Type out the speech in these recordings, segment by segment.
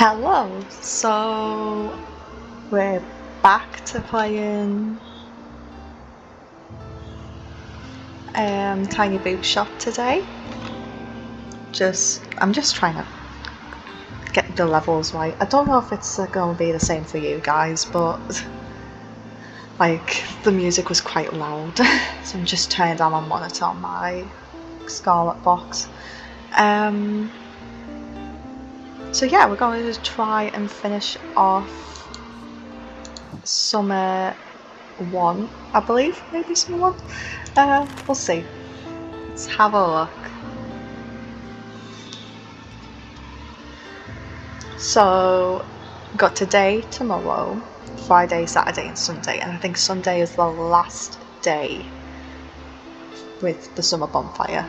Hello, so we're back to playing Tiny Bookshop today. I'm just trying to get the levels right. I don't know if it's going to be the same for you guys, but like the music was quite loud, so I'm just turning down my monitor on my Scarlet box. So yeah, we're going to try and finish off Summer 1, I believe, maybe Summer 1. We'll see. Let's have a look. So, got today, tomorrow, Friday, Saturday and Sunday, and I think Sunday is the last day with the summer bonfire.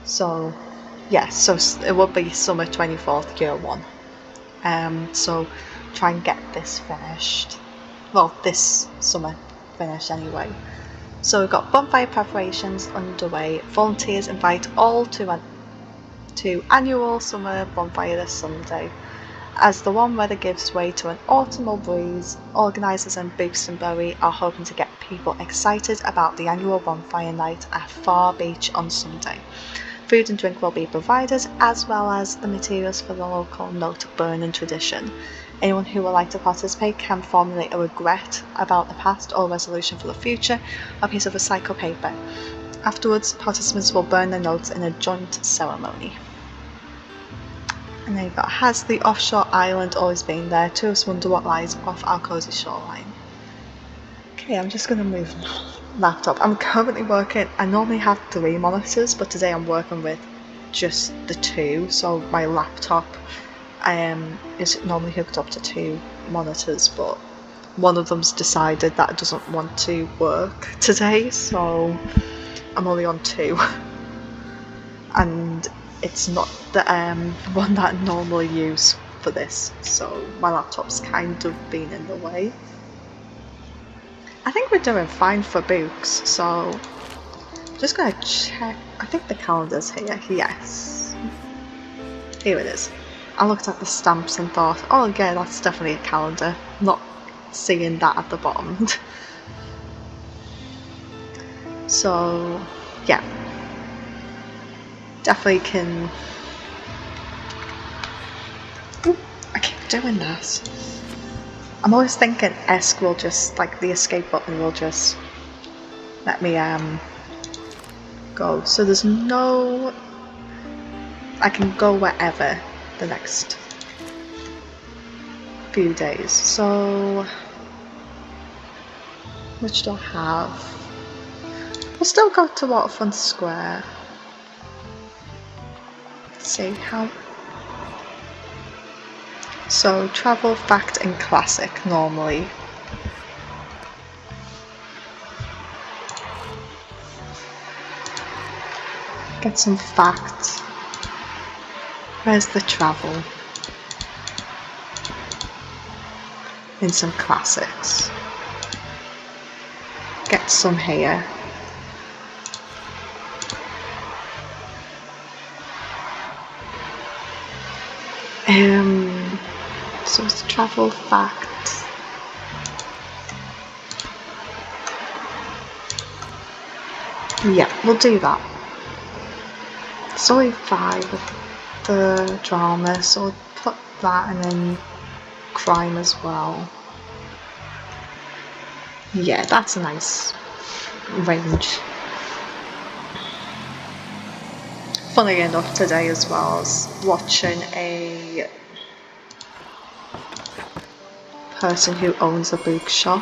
So yeah, so it will be summer 24th, year 1. So try and get this finished. Well, this summer finished anyway. So we've got bonfire preparations underway. Volunteers invite all to annual summer bonfire this Sunday. As the warm weather gives way to an autumnal breeze, organisers in Bookshop are hoping to get people excited about the annual bonfire night at Far Beach on Sunday. Food and drink will be provided, as well as the materials for the local note burning tradition. Anyone who would like to participate can formulate a regret about the past or resolution for the future on a piece of recycled paper. Afterwards, participants will burn their notes in a joint ceremony. And then you've got, has the offshore island always been there? Tourists wonder what lies off our cosy shoreline. Okay, I'm just going to move laptop. I'm currently working, I normally have 3 monitors, but today I'm working with just the 2, so my laptop is normally hooked up to 2 monitors, but one of them's decided that it doesn't want to work today, so I'm only on 2. And it's not the one that I normally use for this, so my laptop's kind of been in the way. I think we're doing fine for books, so I'm just going to check. I think the calendar's here. Yes. Here it is. I looked at the stamps and thought, oh yeah, that's definitely a calendar. Not seeing that at the bottom. So, yeah. Definitely can... Ooh, I keep doing that. I'm always thinking ESC will just, like the escape button will just let me go. So there's no... I can go wherever the next few days. So... which do I have? We'll still go to Waterfront Square. Let's see how... So, travel, fact and classic normally. Get some facts. Where's the travel? In some classics. Get some here. So it's travel fact. Yeah, we'll do that. It's only 5 with the drama, so we'll put that and then crime as well. Yeah, that's a nice range. Funny enough, today as well, I was watching a person who owns a bookshop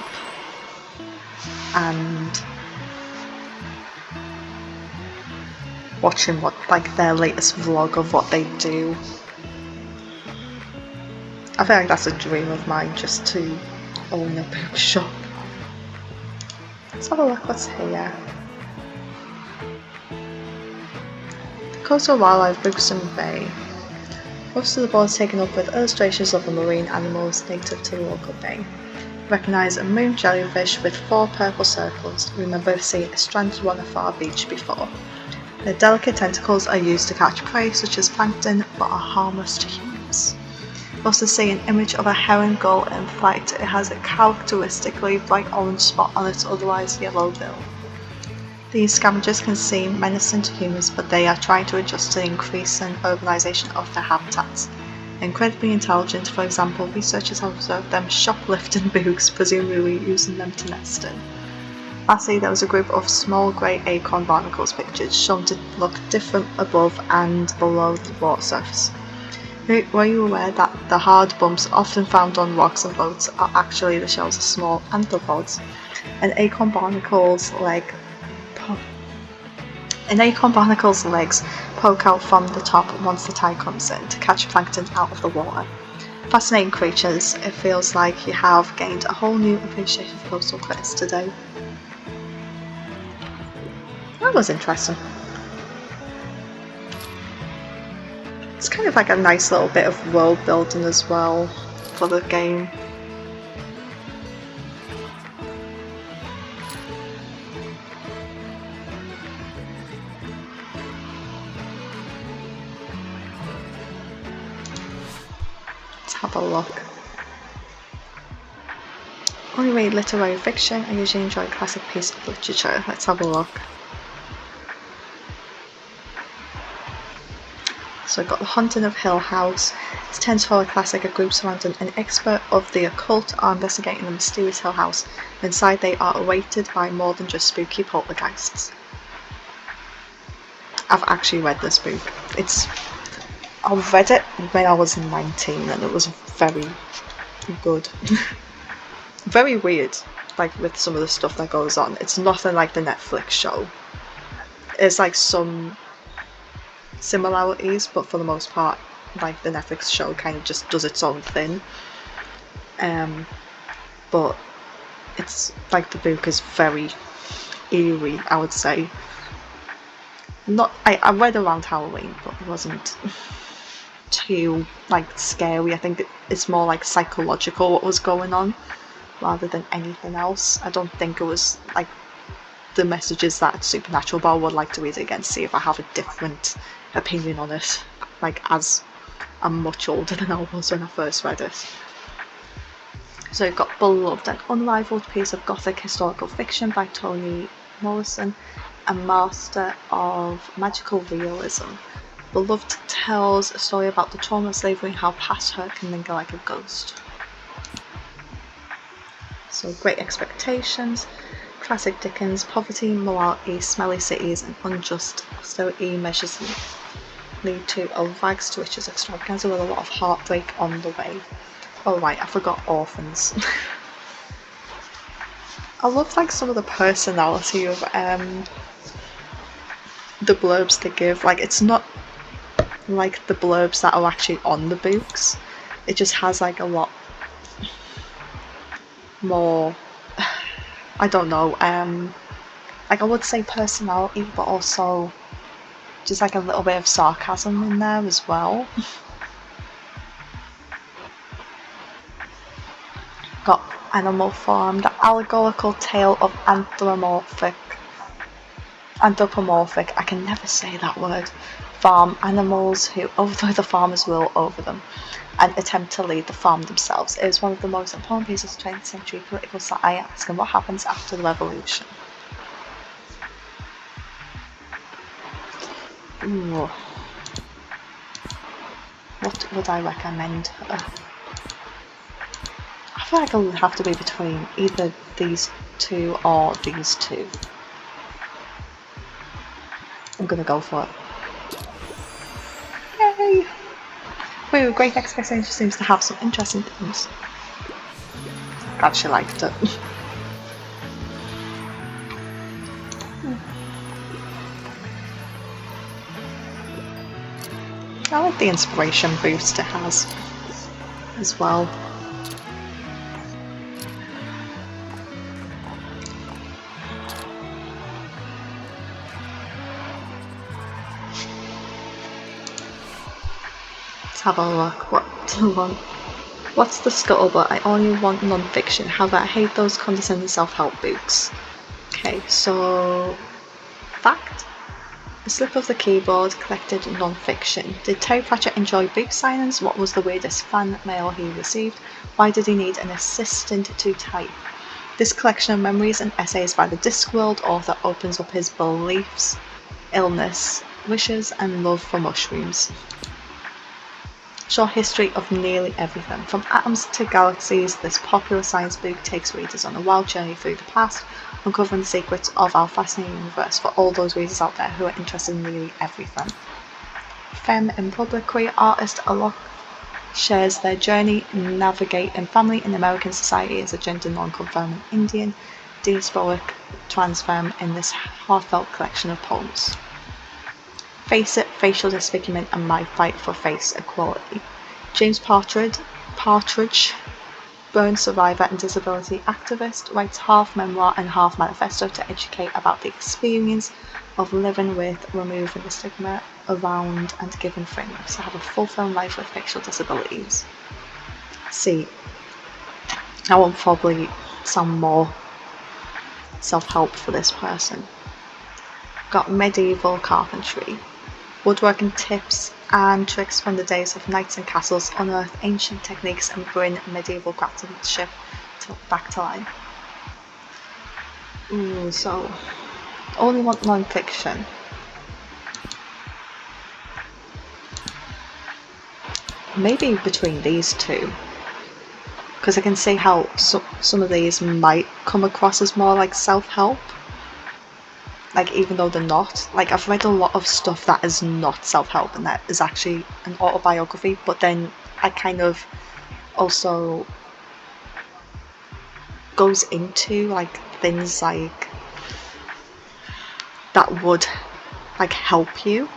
and watching what, like, their latest vlog of what they do. I feel like that's a dream of mine, just to own a bookshop. Let's have a look what's here. Coastal Wildlife, Bookshop Bay. Most of the board is taken up with illustrations of the marine animals native to the local bay. Recognise a moon jellyfish with 4 purple circles. Remember seeing a stranded one at Far Beach before. Their delicate tentacles are used to catch prey such as plankton, but are harmless to humans. shapes. You also see an image of a heron gull in flight. It has a characteristically bright orange spot on its otherwise yellow bill. These scavengers can seem menacing to humans, but they are trying to adjust to the increasing urbanization of their habitats. Incredibly intelligent, for example, researchers have observed them shoplifting books, presumably using them to nest in. Lastly, there was a group of small grey acorn barnacles pictured, shown to look different above and below the water surface. Were you aware that the hard bumps often found on rocks and boats are actually the shells of small anthropods? An acorn barnacle's legs poke out from the top once the tide comes in to catch plankton out of the water. Fascinating creatures. It feels like you have gained a whole new appreciation for coastal critters today. That was interesting. It's kind of like a nice little bit of world building as well for the game. Let's have a look. When I read literary fiction, I usually enjoy a classic piece of literature. Let's have a look. So I've got The Haunting of Hill House. It's a 10-to-4 classic. A group surrounding an expert of the occult are investigating the mysterious Hill House. Inside they are awaited by more than just spooky poltergeists. I've actually read this book. I read it when I was 19 and it was very good. Very weird, like with some of the stuff that goes on. It's nothing like the Netflix show. It's like some similarities, but for the most part, like the Netflix show kind of just does its own thing. But it's like the book is very eerie, I would say. I read around Halloween, but it wasn't too like scary. I think it's more like psychological what was going on rather than anything else. I don't think it was like the messages that supernatural, but I would like to read it again to see if I have a different opinion on it, like as I'm much older than I was when I first read it. So you've got Beloved, an unrivaled piece of gothic historical fiction by Toni Morrison, a master of magical realism. Beloved tells a story about the trauma of slavery and how past hurt can linger like a ghost. So Great Expectations, classic Dickens. Poverty, morality, smelly cities and unjust austerity measures lead to a rags to riches extravaganza with a lot of heartbreak on the way. Oh right, I forgot orphans. I love like some of the personality of the blurbs they give. Like it's not like the blurbs that are actually on the books. It just has like a lot more, I don't know, like I would say personality, but also just like a little bit of sarcasm in there as well. Got Animal Farm, the allegorical tale of anthropomorphic, I can never say that word, farm animals who overthrow the farmer's will over them and attempt to lead the farm themselves. It is one of the most important pieces of 20th century political satire asking what happens after the revolution. Ooh. What would I recommend? I feel like I would have to be between either these two or these two. I'm gonna go for it. Yay! Woo, Great Expectations seems to have some interesting things. I actually liked it. I like the inspiration boost it has as well. Let's have a look. What's the scuttlebutt? I only want non-fiction. However, I hate those condescending self-help books. Okay, so fact. A slip of the keyboard collected non-fiction. Did Terry Pratchett enjoy book signings? What was the weirdest fan mail he received? Why did he need an assistant to type? This collection of memories and essays by the Discworld author opens up his beliefs, illness, wishes, and love for mushrooms. Short history of nearly everything. From atoms to galaxies, this popular science book takes readers on a wild journey through the past, uncovering the secrets of our fascinating universe for all those readers out there who are interested in nearly everything. Femme in Public, queer artist Alok shares their journey navigating family in American society as a gender non-conforming Indian diasporic trans femme in this heartfelt collection of poems. Face It, Facial Disfigurement and My Fight for Face Equality. James Partridge, burn survivor and disability activist, writes half memoir and half manifesto to educate about the experience of living with, removing the stigma around and giving frameworks to have a fulfilling life with facial disabilities. See, I want probably some more self-help for this person. Got medieval carpentry. Woodworking tips and tricks from the days of knights and castles, unearth ancient techniques and bring medieval craftsmanship back to life. Ooh, so only want non-fiction. Maybe between these two, because I can see how some of these might come across as more like self-help. Like, even though they're not. Like, I've read a lot of stuff that is not self-help and that is actually an autobiography, but then I kind of also goes into like things like that would like help you.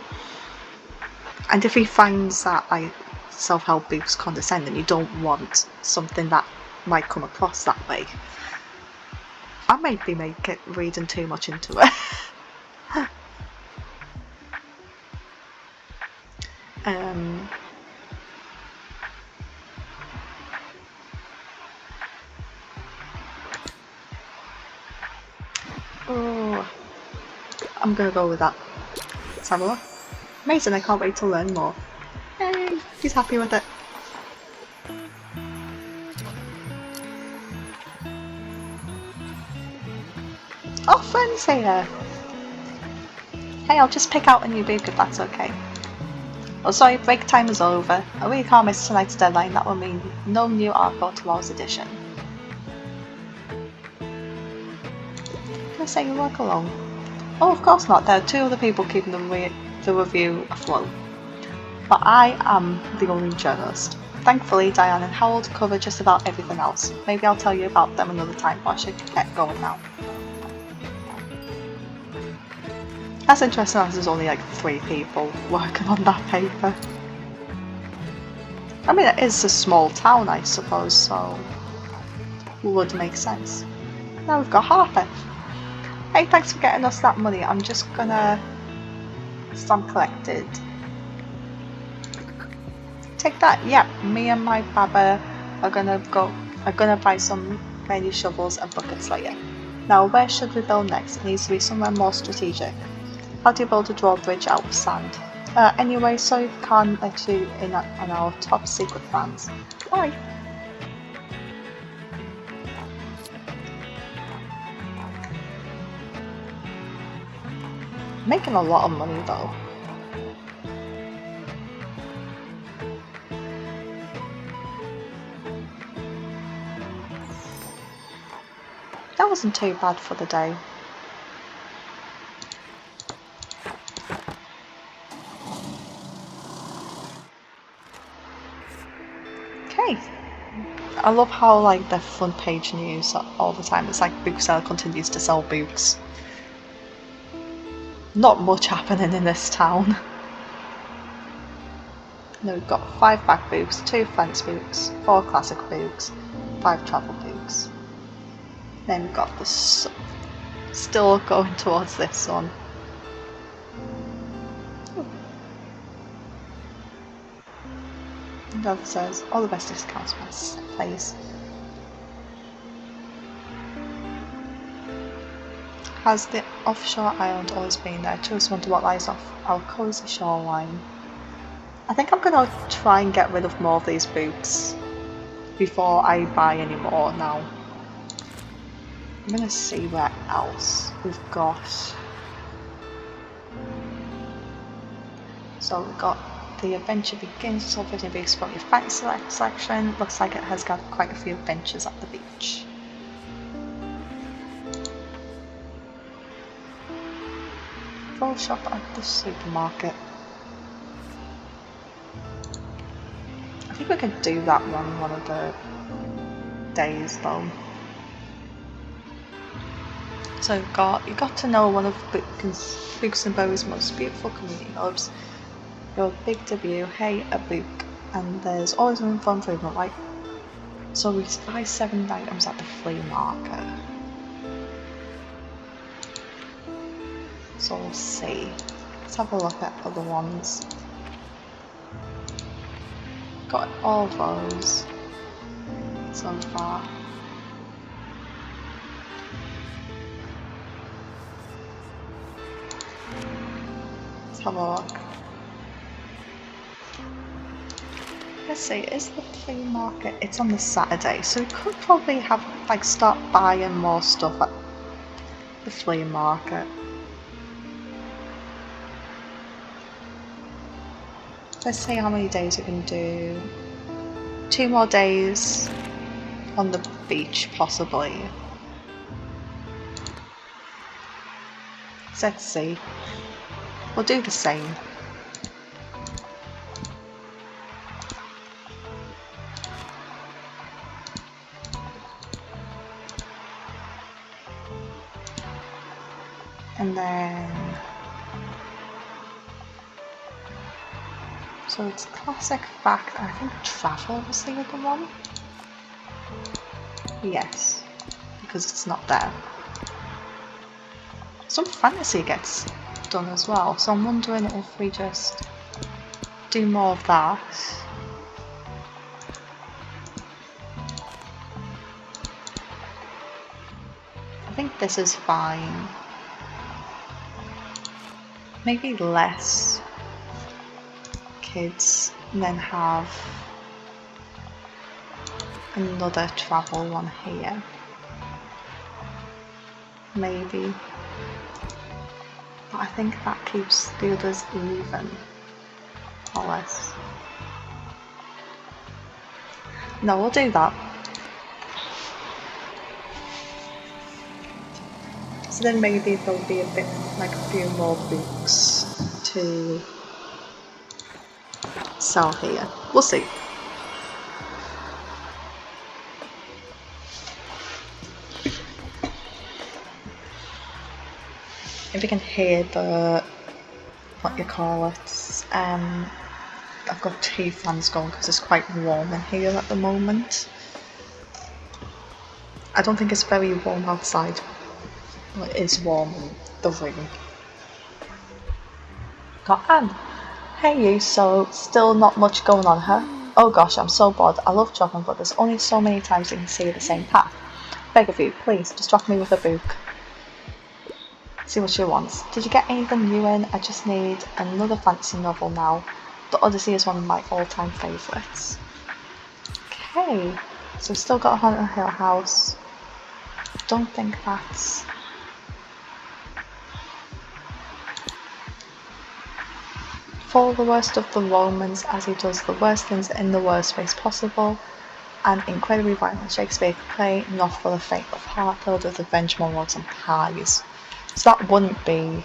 And if he finds that like self-help books condescending, you don't want something that might come across that way, I might be reading too much into it. Oh, I'm gonna go with that. Let's have a look. Amazing, I can't wait to learn more. Yay, he's happy with it. Oh, friends here! Hey, I'll just pick out a new book if that's okay. Oh, sorry, break time is over. I really can't miss tonight's deadline. That will mean no new art for tomorrow's edition. Can I say you work alone? Oh, of course not. There are two other people keeping the review afloat. But I am the only journalist. Thankfully, Diane and Harold cover just about everything else. Maybe I'll tell you about them another time, but I should get going now. That's interesting as there's only like 3 people working on that paper. I mean, it is a small town, I suppose, so it would make sense. Now we've got Harper. Hey, thanks for getting us that money. I'm just gonna stamp collected. Take that. Yep, me and my baba are gonna buy some many shovels and buckets later. Now, where should we build next? It needs to be somewhere more strategic. How do you build a drawbridge out of sand? Anyway, so we can't let you in on our top secret plans. Bye. Making a lot of money though. That wasn't too bad for the day. Okay. I love how like the front page news all the time. It's like bookseller continues to sell books. Not much happening in this town. No, we've got 5 back books, 2 fancy books, 4 classic books, 5 travel books. Then we've got this still going towards this one. And that says all the best discounts, please. Has the offshore island always been there? Tourists wonder what lies off our cozy shoreline. I think I'm gonna try and get rid of more of these books before I buy any more now. I'm gonna see where else we've got. So we've got The Adventure Begins, so video books from your fancy selection. Looks like it has got quite a few adventures at the beach. Full shop at the supermarket. I think we could do that one of the days though. So you got to know one of Books and Bowie's most beautiful community hubs. Your big debut, hey, a book, and there's always room for improvement, right? So we buy 7 items at the flea market. So we'll see. Let's have a look at other ones. Got all those so far. Let's have a look. Let's see, is the flea market? It's on the Saturday, so we could probably have start buying more stuff at the flea market. Let's see how many days we can do. 2 more days on the beach, possibly. Let's see. We'll do the same. And then, so it's classic fact, and I think travel was the other one. Yes, because it's not there. Some fantasy gets done as well, so I'm wondering if we just do more of that. I think this is fine. Maybe less kids, and then have another travel one here. Maybe. But I think that keeps the others even, or less. No, we'll do that. So then maybe there'll be a bit, a few more books to sell here. We'll see. If you can hear the, what you call it, I've got 2 fans going because it's quite warm in here at the moment. I don't think it's very warm outside. It is warm in the room. Got Anne. Hey you, so still not much going on, huh? Oh gosh, I'm so bored. I love jogging, but there's only so many times you can see the same path. Beg of you, please, distract me with a book. See what she wants. Did you get anything new in? I just need another fantasy novel now. The Odyssey is one of my all-time favourites. Okay, so we've still got a Haunted Hill House. Don't think that's... For the worst of the Romans, as he does the worst things in the worst ways possible. An incredibly violent Shakespeare play, not for the faint of heart, filled with revenge, monologues and pies. So that wouldn't be...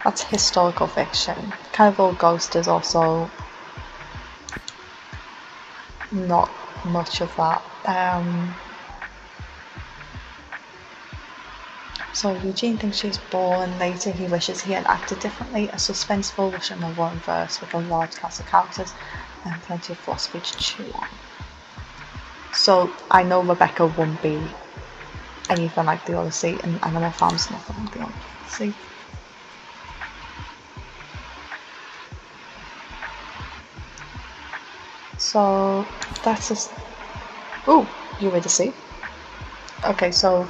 That's historical fiction. Cannibal Ghost is also not much of that. So Eugene thinks she's born, later he wishes he had acted differently, a suspenseful Russian novel in verse with a large cast of characters and plenty of philosophy to chew on. So I know Rebecca won't be anything like the Odyssey, and Animal Farm's nothing like the Odyssey. So that's just... Ooh, you ready to see? Okay, so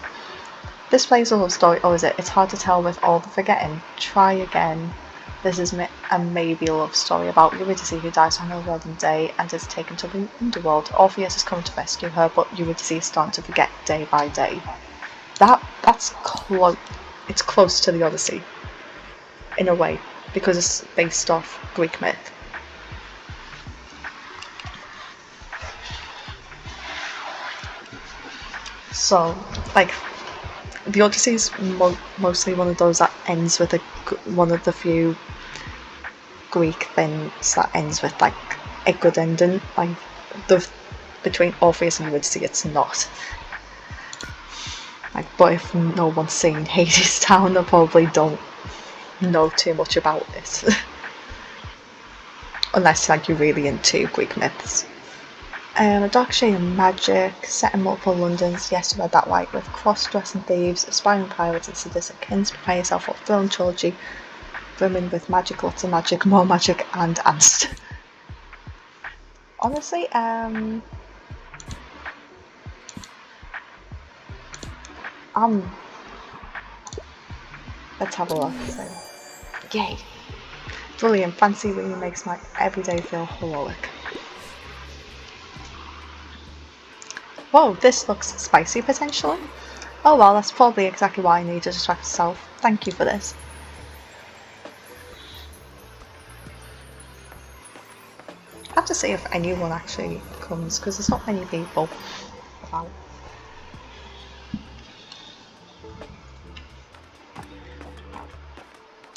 This plays a love story, or is it? It's hard to tell with all the forgetting. Try again. This is a maybe a love story about Eurydice who dies on her wedding day and is taken to the underworld. Orpheus is coming to rescue her, but Eurydice is starting to forget day by day. That's close. It's close to the Odyssey, in a way, because it's based off Greek myth. So, like, the Odyssey is mostly one of those that ends with one of the few Greek things that ends with like a good ending. Like between Orpheus and Eurydice, it's not. Like, but if no one's seen Hades Town, they probably don't know too much about it, unless like you're really into Greek myths. A dark shade of magic, set in multiple Londons. Yes, you read that right. With cross-dressing thieves, aspiring pirates, and sadistic kins. Prepare yourself for a thrilling trilogy, brimming with magic, lots of magic, more magic, and angst. Honestly, let's have a look. So, yay! Brilliant. Fancy really makes my everyday feel heroic. Whoa, this looks spicy potentially. Oh well, that's probably exactly what I need to distract myself. Thank you for this. I have to see if anyone actually comes, because there's not many people about.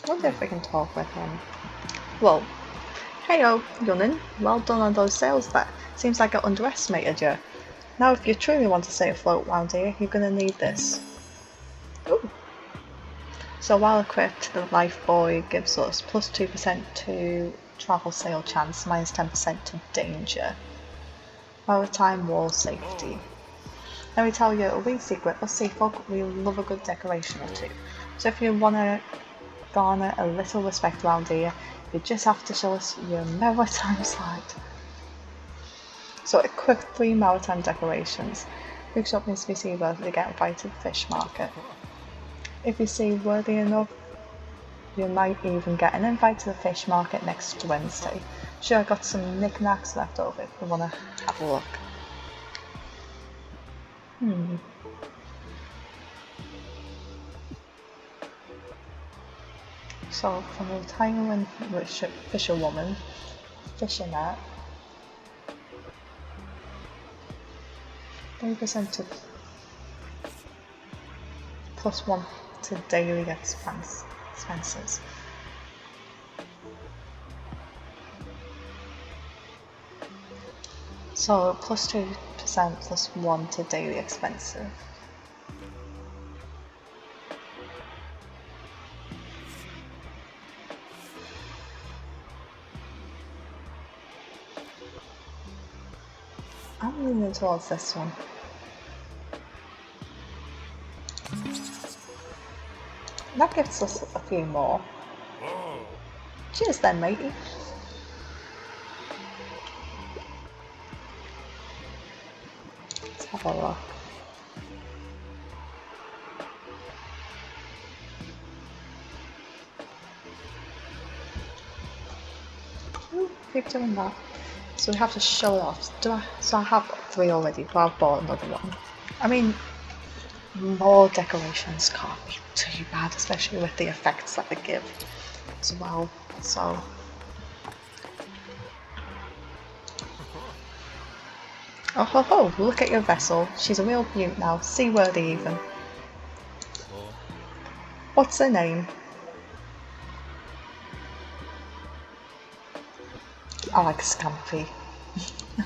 I wonder if we can talk with him. Well, heyo, Yunnin. Well done on those sales there. Seems like I underestimated you. Now if you truly want to stay afloat round here, you're gonna need this. Ooh. So while equipped, the life buoy gives us plus 2% to travel sail chance, minus 10% to danger. Maritime wall safety. Let me tell you a wee secret, us sea folk, we love a good decoration or two. So if you want to garner a little respect around here, you just have to show us your maritime side. So equip 3 maritime decorations. Bookshop needs to be seaworthy to get invited to the fish market. If you see worthy enough, you might even get an invite to the fish market next Wednesday. Sure, I got some knickknacks left over if you want to have a look. So, from a retiring fisherwoman, fishing net, 30% to +1 to daily expenses. So +2% +1 to daily expenses. I'm leaning towards this one. That gives us a few more. Cheers then, matey. Let's have a look. Ooh, keep doing that. So we have to show it off. So I have 3 already, but I've bought another one. I mean, more decorations can't be too bad, especially with the effects that they give as well. So oh ho ho, look at your vessel. She's a real beaut now, seaworthy even. What's her name? I like Scampy.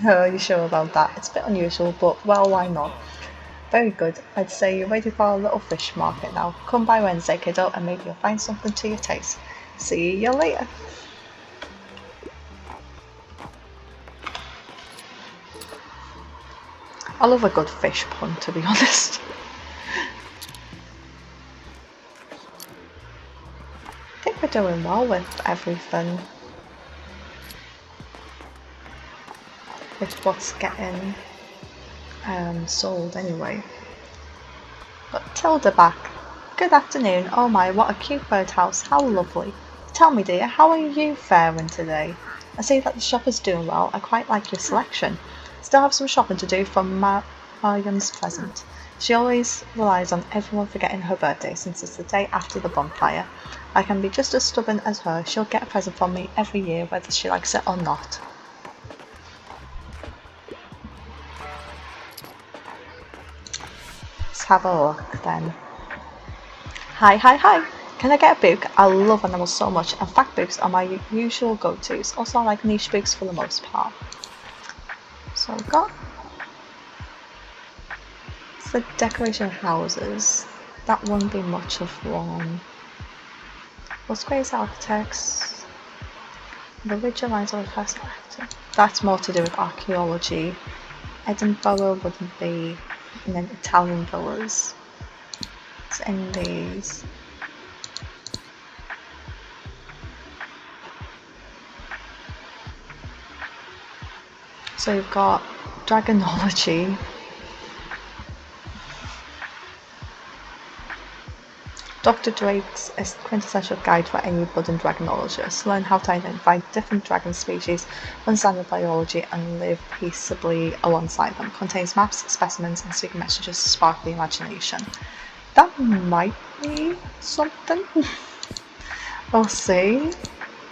Are you sure about that? It's a bit unusual, but well, why not? Very good. I'd say you're ready for our little fish market now. Come by Wednesday, kiddo, and maybe you'll find something to your taste. See you later. I love a good fish pun, to be honest. I think we're doing well with everything. With what's getting sold anyway. Got Tilda back. Good afternoon. Oh my, what a cute birdhouse. How lovely. Tell me, dear, how are you faring today? I see that the shop is doing well. I quite like your selection. Still have some shopping to do for Marian's present. She always relies on everyone forgetting her birthday since it's the day after the bonfire. I can be just as stubborn as her. She'll get a present from me every year, whether she likes it or not. Let's have a look then. Hi, hi, hi! Can I get a book? I love animals so much, and fact books are my usual go-tos. Also, I like niche books for the most part. So I've got the decoration houses. That won't be much of one. Musgrave's Architects. The Ridge Lines of the First Actor. That's more to do with archaeology. Edinburgh wouldn't be, and then Italian villas. It's in these. So you've got Dragonology. Dr. Drake's quintessential guide for any budding dragonologist. Learn how to identify different dragon species, understand their biology, and live peaceably alongside them. Contains maps, specimens, and secret messages to spark the imagination. That might be something. We'll see.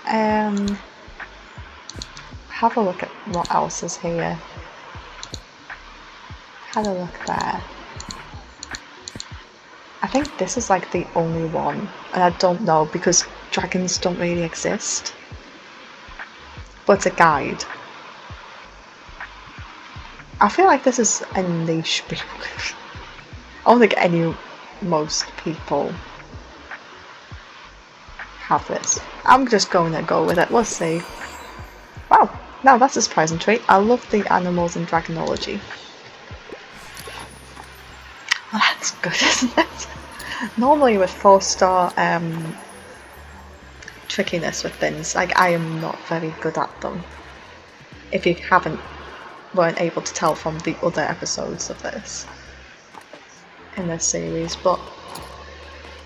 Have a look at what else is here. Had a look there. I think this is like the only one, and I don't know because dragons don't really exist. But it's a guide. I feel like this is a niche book. I don't think most people have this. I'm just going to go with it. We'll see. Wow, now that's a surprising treat. I love the animals in dragonology. Well, that's good, isn't it? Normally with 4-star trickiness with things, like I am not very good at them. If you weren't able to tell from the other episodes of this in this series, but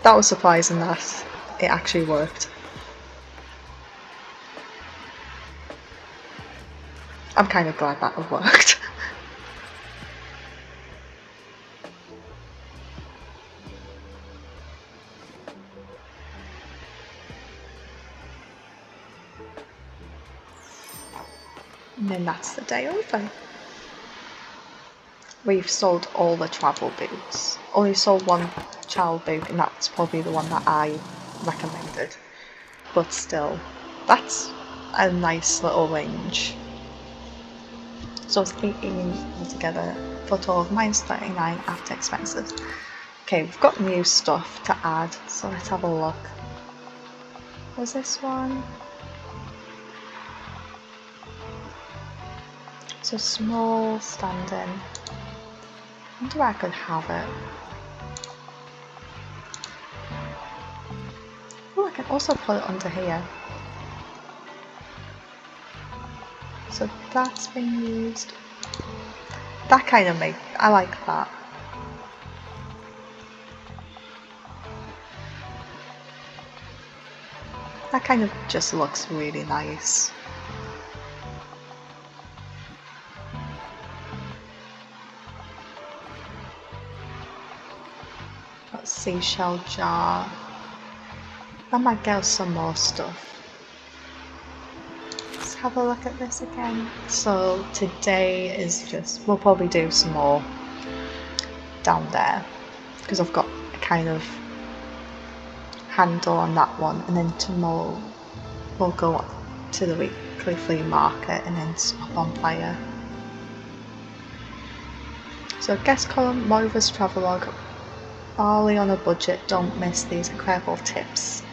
that was surprising that it actually worked. I'm kind of glad that it worked. And then that's the day over. We've sold all the travel books. Only sold one child book, and that's probably the one that I recommended. But still, that's a nice little range. So it's 18 altogether for a total of -39 after expenses. Okay, we've got new stuff to add, so let's have a look. Was this one? So small standing. I wonder where I could have it. Oh, I can also put it under here. So that's been used. That kind of I like that. That kind of just looks really nice. Got seashell jar. I might get some more stuff. Let's have a look at this again. So today is just, we'll probably do some more down there because I've got a kind of handle on that one, and then tomorrow we'll go to the weekly flea market and then stop on fire. So guest column, Moira's travelogue, barley on a budget, don't miss these incredible tips.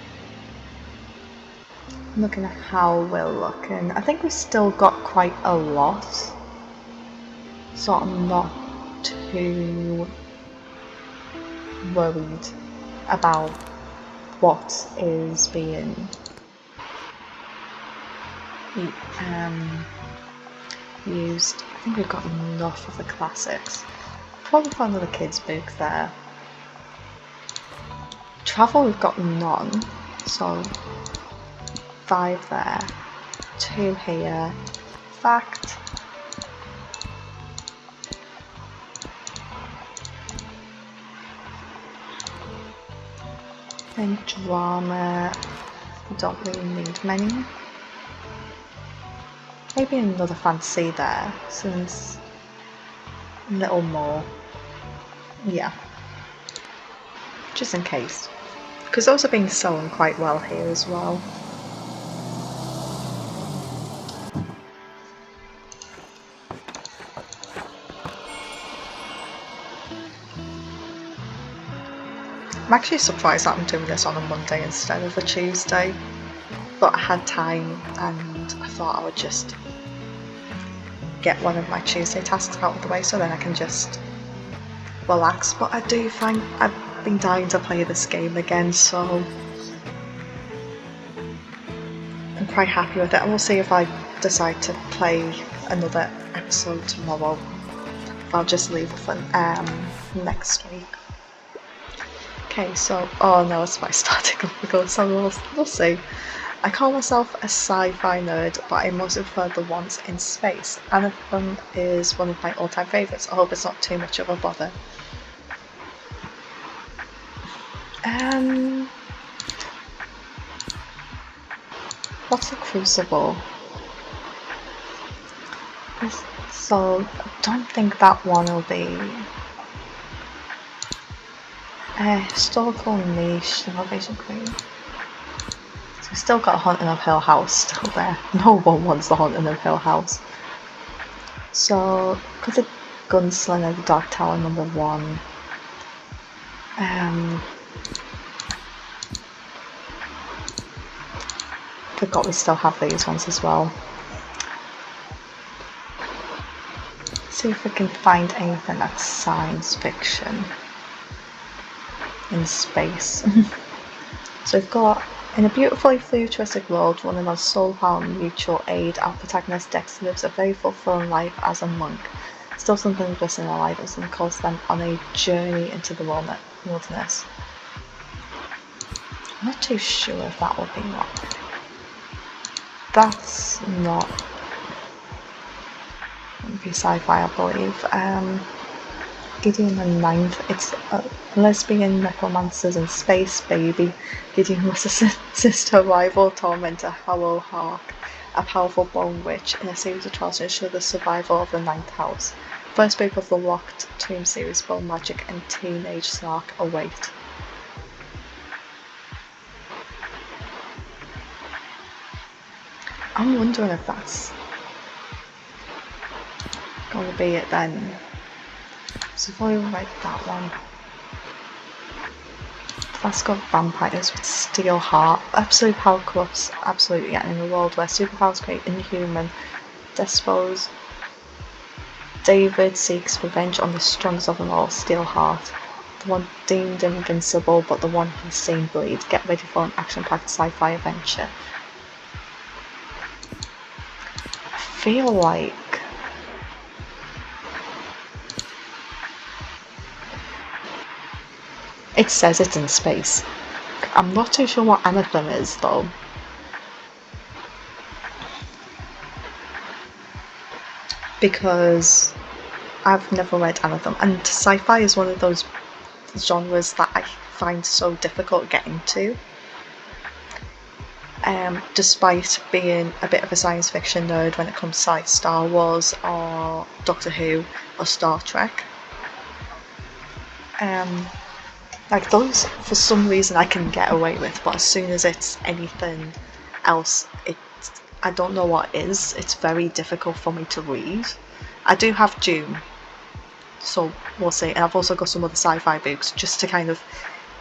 I'm looking at how we're looking. I think we've still got quite a lot, so I'm not too worried about what is being used. I think we've got enough of the classics. Probably find another kids book there. Travel we've got none, so 5 there, 2 here. Fact. Then drama, we don't really need many. Maybe another fantasy there, since a little more. Yeah. Just in case. Because those are being sewn quite well here as well. I'm actually surprised that I'm doing this on a Monday instead of a Tuesday. But I had time and I thought I would just get one of my Tuesday tasks out of the way so then I can just relax. But I do find I've been dying to play this game again, so I'm quite happy with it. And we'll see if I decide to play another episode tomorrow. I'll just leave it for next week. Okay, so oh no, it's my starting level, so we'll see. I call myself a sci-fi nerd, but I mostly prefer the ones in space. Anthem is one of my all-time favourites. I hope it's not too much of a bother. What's a crucible? So I don't think that one will be historical niche, innovation queen. So we've still got Haunting of Hill House still there. No one wants the Haunting of Hill House. So because of Gunslinger, the Dark Tower #1. Forgot we still have these ones as well. See if we can find anything that's science fiction in space. So we've got, in a beautifully futuristic world running on soul-power mutual aid, our protagonist Dex lives a very fulfilling life as a monk. Still something missing in their lives and calls them on a journey into the wilderness. I'm not too sure if that would be what. That's not. It would be sci-fi, I believe. Gideon the Ninth. It's a lesbian necromancers in space, baby. Gideon must assist her rival tormentor Howell Hark, a powerful bone witch, in a series of trials to ensure the survival of the Ninth House. First book of the Locked Tomb series, Bone Magic and Teenage Snark await. I'm wondering if that's gonna be it then. So if I write that one. That's got vampires with steel heart. Absolute power corrupts absolutely, and in a world where superpowers create inhuman despots, David seeks revenge on the strongest of them all, Steel Heart. The one deemed invincible, but the one he's seen bleed. Get ready for an action-packed sci-fi adventure. I feel like it says it's in space. I'm not too sure what Anthem is though. Because I've never read Anthem, and sci-fi is one of those genres that I find so difficult getting to. Despite being a bit of a science fiction nerd when it comes to like Star Wars or Doctor Who or Star Trek. Like those, for some reason I can get away with, but as soon as it's anything else, I don't know what it is. It's very difficult for me to read. I do have Dune, so we'll see. And I've also got some other sci-fi books just to kind of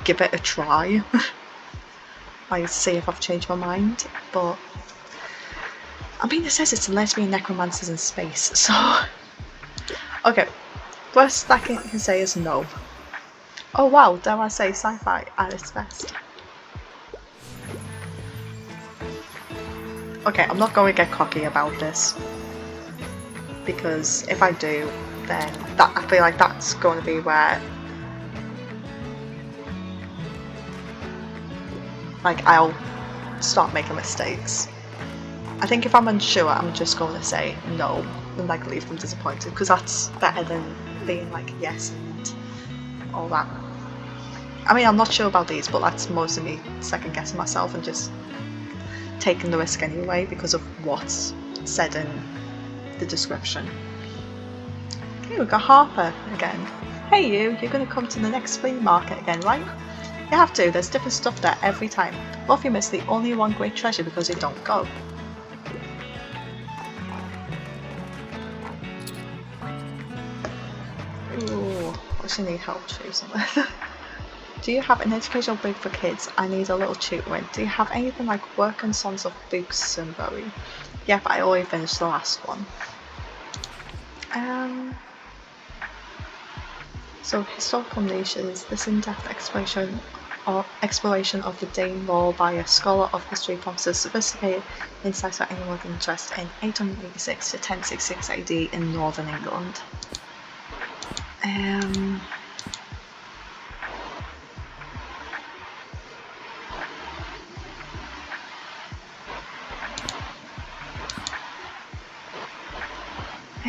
give it a try. Like see if I've changed my mind. But I mean, it says it's lesbian necromancers in space, so okay. Worst I can say is no. Oh wow, dare I say sci-fi at its best. Okay, I'm not going to get cocky about this, because if I do, then I feel like that's going to be where like I'll start making mistakes. I think if I'm unsure, I'm just going to say no and like leave them disappointed, because that's better than being like yes and all that. I mean, I'm not sure about these, but that's mostly me second guessing myself and just taking the risk anyway because of what's said in the description. Okay, we've got Harper again. Hey you're going to come to the next flea market again, right? You have to, there's different stuff there every time. What if you miss the only one great treasure because you don't go? Ooh, I should need help choosing this. Do you have an educational book for kids? I need a little tutoring. Do you have anything like Work and Sons of Bookshop? Yep, I already finished the last one. So historical niches, this in-depth exploration of the Dane Law by a scholar of history promises sophisticated insights for anyone with interest in 886 to 1066 AD in northern England.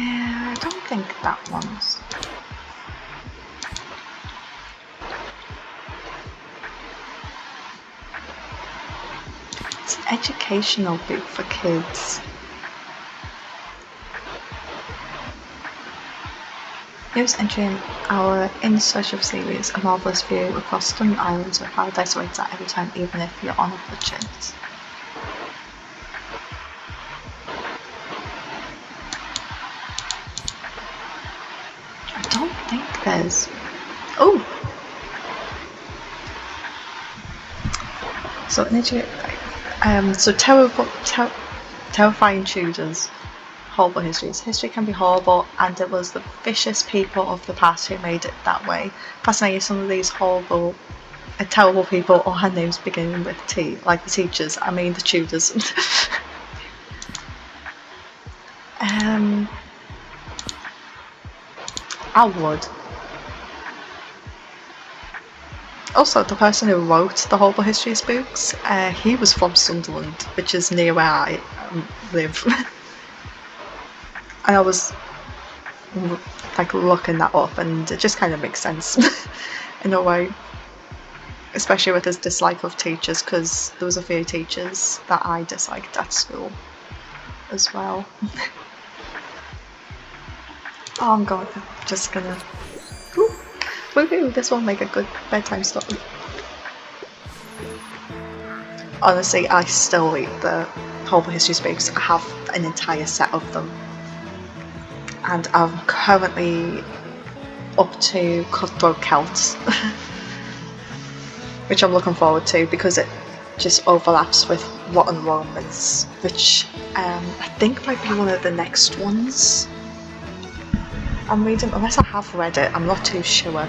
I don't think that one's. It's an educational book for kids. Here's entry in our In Search of series, a marvellous view across stunning islands where paradise waits at every time, even if you're on a budget. I don't think there's. Oh! So, terrifying Tudors. Horrible histories. History can be horrible, and it was the vicious people of the past who made it that way. Fascinating, some of these horrible, terrible people all had names beginning with T, like the teachers. I mean the Tudors. I would. Also, the person who wrote the Horrible Histories books, he was from Sunderland, which is near where I live. And I was like looking that up, and it just kind of makes sense in a way, especially with his dislike of teachers, because there was a few teachers that I disliked at school as well. Oh, I'm just gonna. Woohoo! This will make a good bedtime story. Honestly, I still read the Horrible Histories books. I have an entire set of them, and I'm currently up to Cutthroat Celts, which I'm looking forward to because it just overlaps with Rotten Romans, which I think might be one of the next ones I'm reading, unless I have read it. I'm not too sure,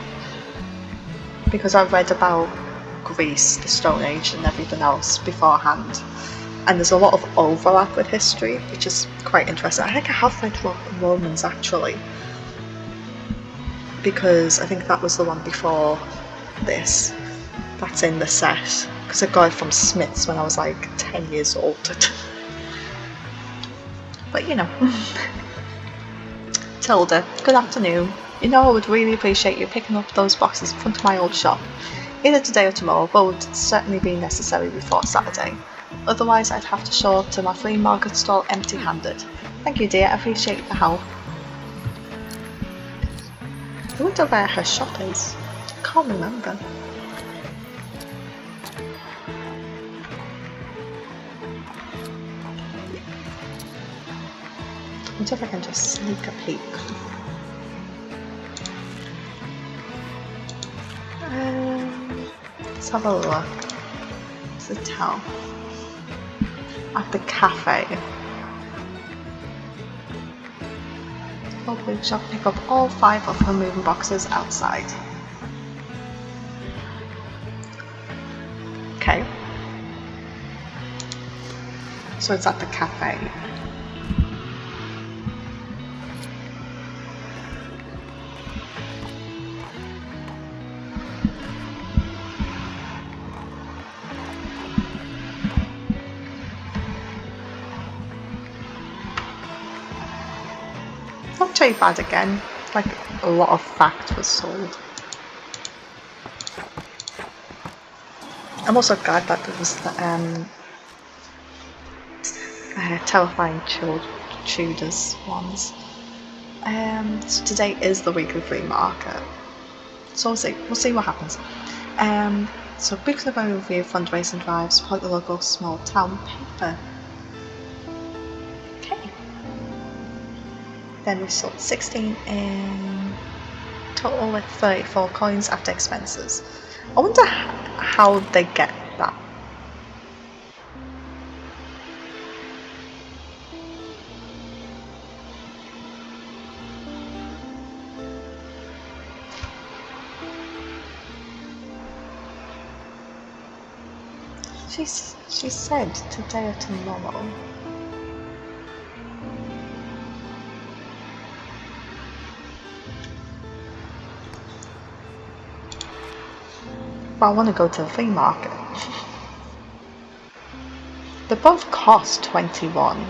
because I've read about Greece, the Stone Age and everything else beforehand, and there's a lot of overlap with history, which is quite interesting. I think I have read Romans actually, because I think that was the one before this that's in the set, because I got it from Smith's when I was like 10 years old. But you know. Tilda, good afternoon. You know, I would really appreciate you picking up those boxes in front of my old shop. Either today or tomorrow, but would certainly be necessary before Saturday. Otherwise, I'd have to show up to my flea market stall empty-handed. Thank you, dear. I appreciate the help. I wonder where her shop is. I can't remember. I wonder if I can just sneak a peek. Let's have a look. It's a towel. At the cafe. Bookshop, pick up all 5 of her moving boxes outside. Okay. So it's at the cafe. not too bad again. Like a lot of fact was sold. I'm also glad that there was the terrifying Tudors ones. So today is the weekly flea market. So we'll see what happens. So books of overview, fundraising drive, support the local small town paper. Okay. Then we sold 16 in total with 34 coins after expenses. I wonder how they get that. She said today or tomorrow. But I want to go to the flea market. They both cost 21.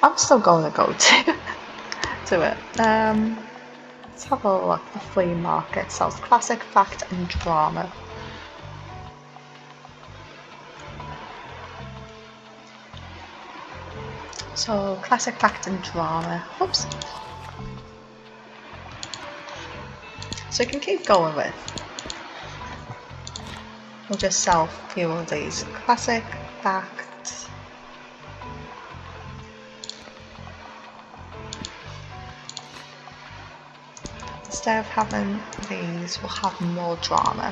I'm still going to go to it. Let's have a look. The flea market sells classic, fact and drama. So classic, fact and drama. Oops. So you can keep going with. We'll just sell a few of these. Classic, fact. Instead of having these, we'll have more drama.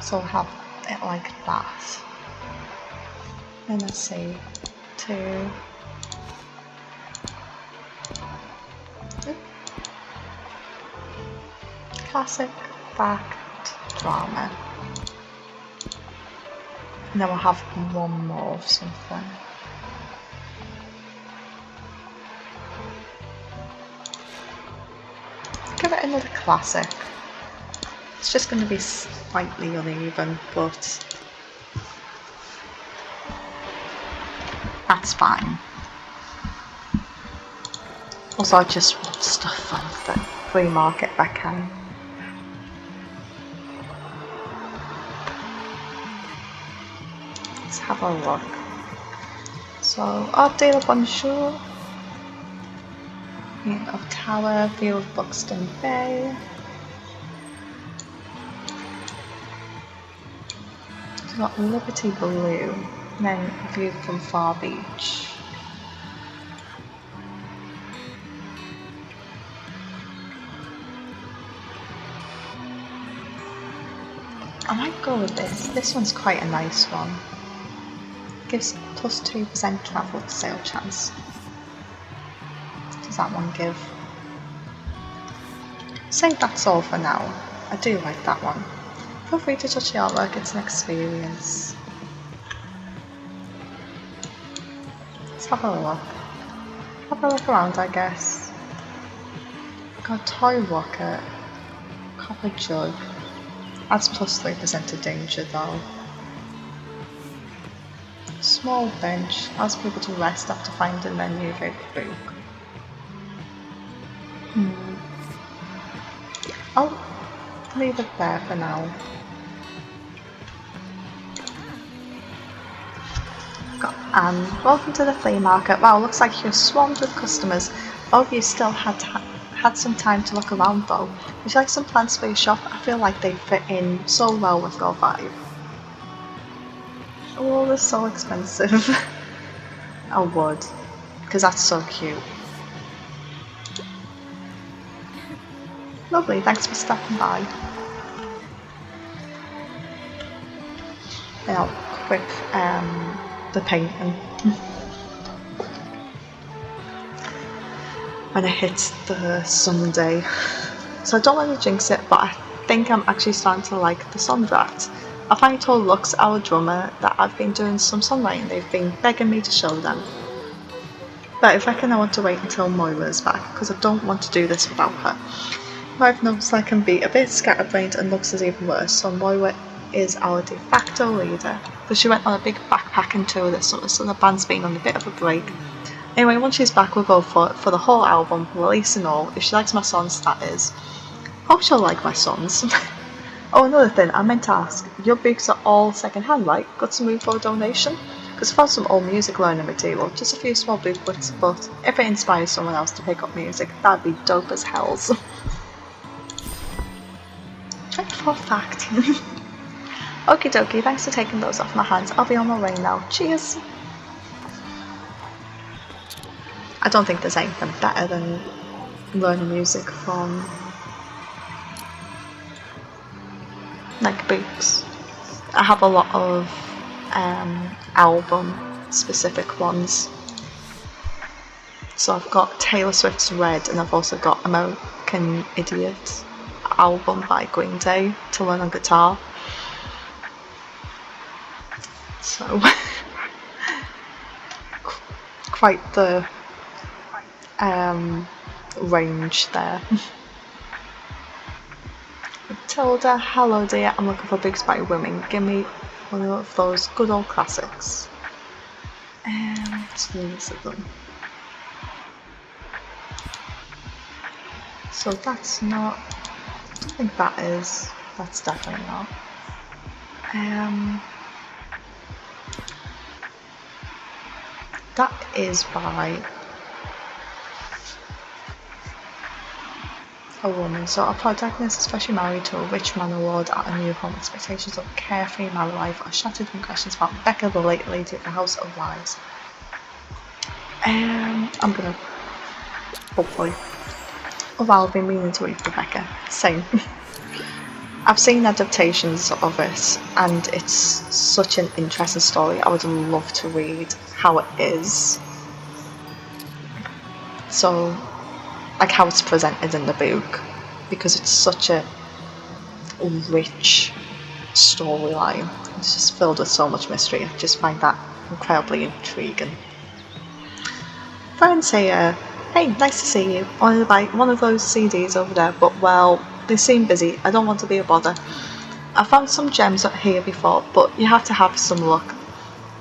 So we'll have it like that. And let's see, 2. Classic, fact, drama. And then we'll have one more of something. Give it another classic. It's just going to be slightly uneven, but that's fine. Also, I just want stuff from the flea market if I can. Let's have a look. So, Art Dealer Bonjour. Of Tower, view of Buxton Bay. We've got Liberty Blue, and then view from Far Beach. I might go with this. This one's quite a nice one. Gives plus 2% travel to sale chance. Does that one give? Say that's all for now. I do like that one. Feel free to touch the artwork, it's an experience. Let's have a look. Have a look around, I guess. Got toy rocket, copper jug. Adds plus 3% to danger though. Small bench allows people to rest after finding their new favourite book. I'll leave it there for now. Welcome to the flea market. Wow, looks like you're swarmed with customers. All of you still had some time to look around though. Would you like some plants for your shop? I feel like they fit in so well with your vibe. Oh, they're so expensive. I would, because that's so cute. Lovely, thanks for stopping by. Then I'll quit the painting. When I hit the Sunday. So I don't want to jinx it, but I think I'm actually starting to like the Sunrat. I finally told Lux, our drummer, that I've been doing some songwriting. They've been begging me to show them. But I reckon I want to wait until Moira's back, because I don't want to do this without her. I've noticed I can be a bit scatterbrained and Lux is even worse, so Moira is our de facto leader. But she went on a big backpacking tour this summer, so the band's been on a bit of a break. Anyway, once she's back, we'll go for it for the whole album, release and all. If she likes my songs, that is. Hope she'll like my songs. Oh, another thing, I meant to ask, your books are all second-hand, right? Got some room for a donation? Because I found some old music learning material, just a few small booklets, but if it inspires someone else to pick up music, that'd be dope as hells. Check for a fact. Okie dokie, thanks for taking those off my hands. I'll be on my way now. Cheers! I don't think there's anything better than learning music from like books. I have a lot of album specific ones. So I've got Taylor Swift's Red, and I've also got American Idiot album by Green Day to learn on guitar. So quite the range there. Matilda, hello dear, I'm looking for books by women. Give me one of those good old classics. Lots of them. So that's not, I don't think that is, that's definitely not. That is by a woman. So our protagonist is freshly married to a rich manor lord at a new home. Expectations of a carefree married life are shattered when questions about Becca, the late lady of the house, arise. I'm gonna, hopefully. Oh wow, I've been meaning to read Rebecca. Same. I've seen adaptations of it, and it's such an interesting story. I would love to read how it is. So, like how it's presented in the book, because it's such a rich storyline. It's just filled with so much mystery. I just find that incredibly intriguing. Friends here. Hey, nice to see you. I wanted to buy one of those CDs over there, but well, they seem busy. I don't want to be a bother. I found some gems up here before, but you have to have some luck.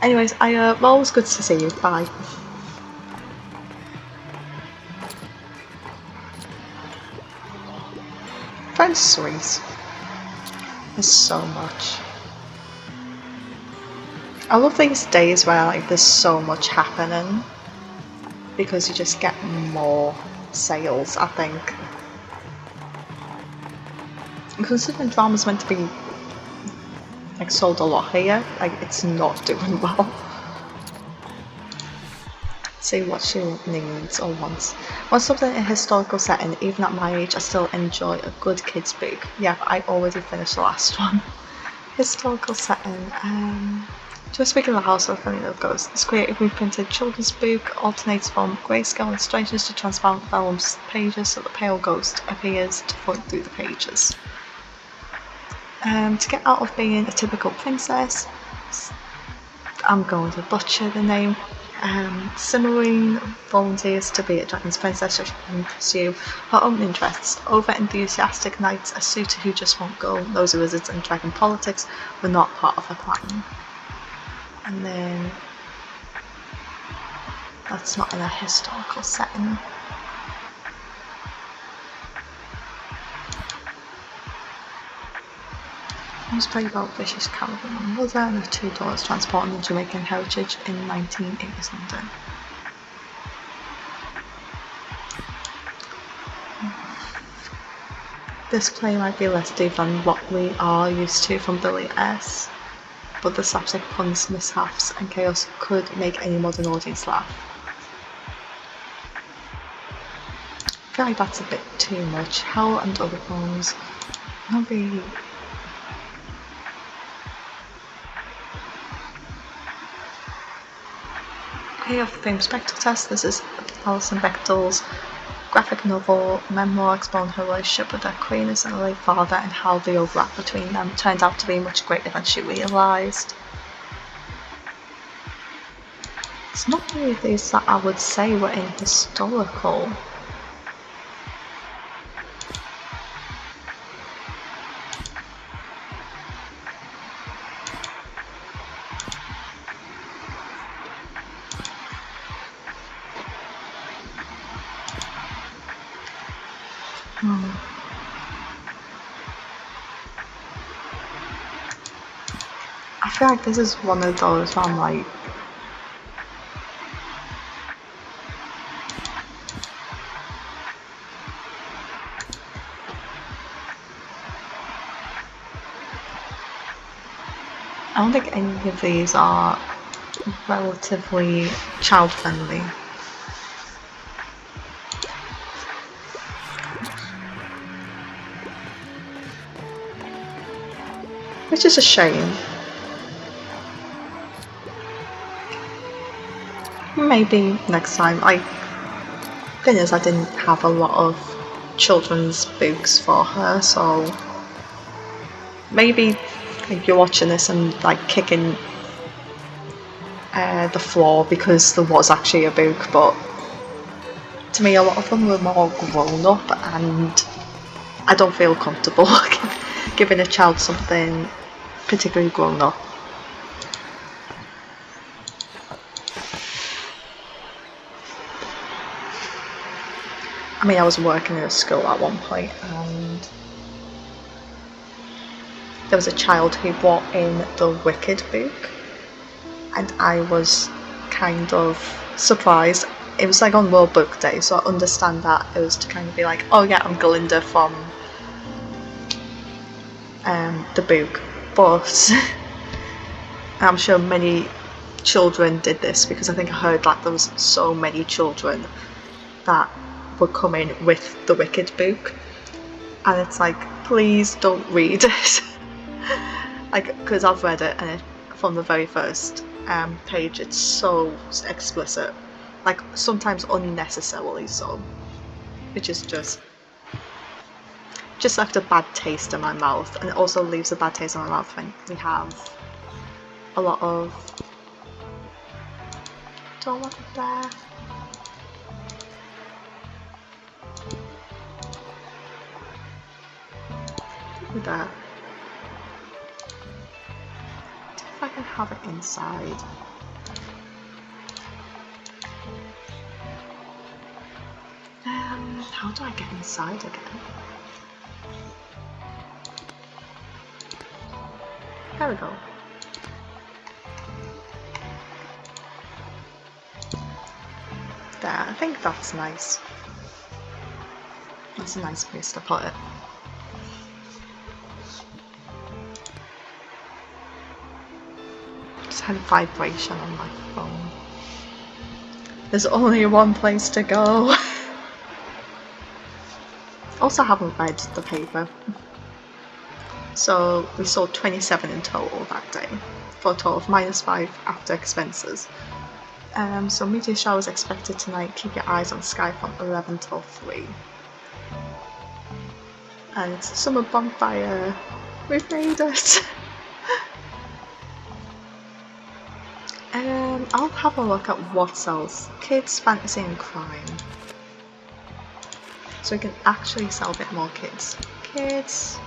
Anyways, well, always good to see you. Bye. Friends sweet. There's so much. I love these days where like there's so much happening, because you just get more sales, I think. Considering drama's meant to be like sold a lot here, like it's not doing well. See what she needs or wants. Want something in a historical setting, even at my age I still enjoy a good kids book. Yeah, I already finished the last one. Historical setting, just regular house of funny little ghosts. This creative reprinted children's book alternates from grayscale and strangeness to transparent vellum pages so the pale ghost appears to float through the pages. To get out of being a typical princess, I'm going to butcher the name. Cimmerine volunteers to be a dragon's princess so she can pursue her own interests. Over-enthusiastic knights, a suitor who just won't go, nosy wizards and dragon politics were not part of her plan. And then that's not in a historical setting. I was playing about British caravan mother and her two daughters transporting the Jamaican heritage in 1980s London. This play might be less deep than what we are used to from Billy S, but the slapstick puns, mishaps and chaos could make any modern audience laugh. I feel like that's a bit too much. Hell and other poems. Not really. Hey, of the famous Bechdel test. This is Alison Bechdel's graphic novel memoir exploring her relationship with her queerness and her late father and how the overlap between them turned out to be much greater than she realised. It's not really these that I would say were in historical. I feel like this is one of those where I'm like, I don't think any of these are relatively child friendly. Which is a shame. Maybe next time. Thing is, I didn't have a lot of children's books for her, so maybe if you're watching this and like kicking the floor because there was actually a book, but to me a lot of them were more grown up and I don't feel comfortable giving a child something particularly grown up. I mean, I was working in a school at one point and there was a child who brought in the Wicked book and I was kind of surprised. It was like on World Book Day, so I understand that it was to kind of be like, oh yeah, I'm Glinda from the book, but I'm sure many children did this because I think I heard that there was so many children that were coming with the Wicked book, and it's like, please don't read it. Like, because I've read it and from the very first page it's so explicit, like sometimes unnecessarily so, which is just left a bad taste in my mouth, and it also leaves a bad taste in my mouth when we have a lot of don't want it there. There. If I can have it inside. How do I get inside again? There we go. There, I think that's nice. That's a nice place to put it. Just had a vibration on my phone. There's only one place to go. Also haven't read the paper. So we sold 27 in total that day, for a total of -5 after expenses. So meteor showers expected tonight. Keep your eyes on the sky from 11 till 3. And it's a summer bonfire. We've made it. I'll have a look at what sells. Kids, fantasy and crime. So we can actually sell a bit more kids. Kids.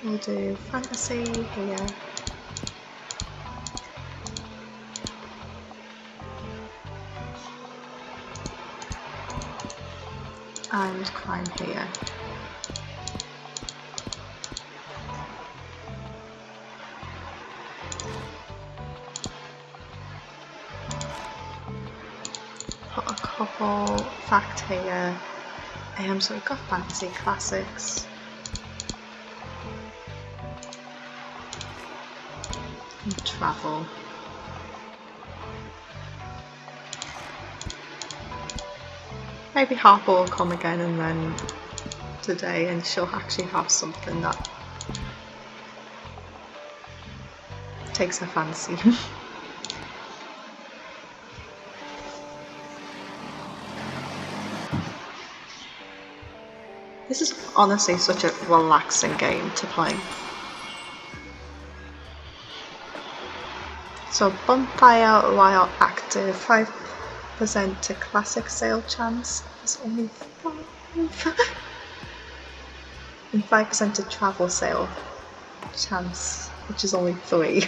We'll do fantasy here. And crime here. Put a couple fact here. So we've got fantasy classics. And travel. Maybe Harper will come again and then today and she'll actually have something that takes a fancy. This is honestly such a relaxing game to play. So bonfire while active, 5% to classic sale chance. There's only 5. And 5% to travel sale chance, which is only 3.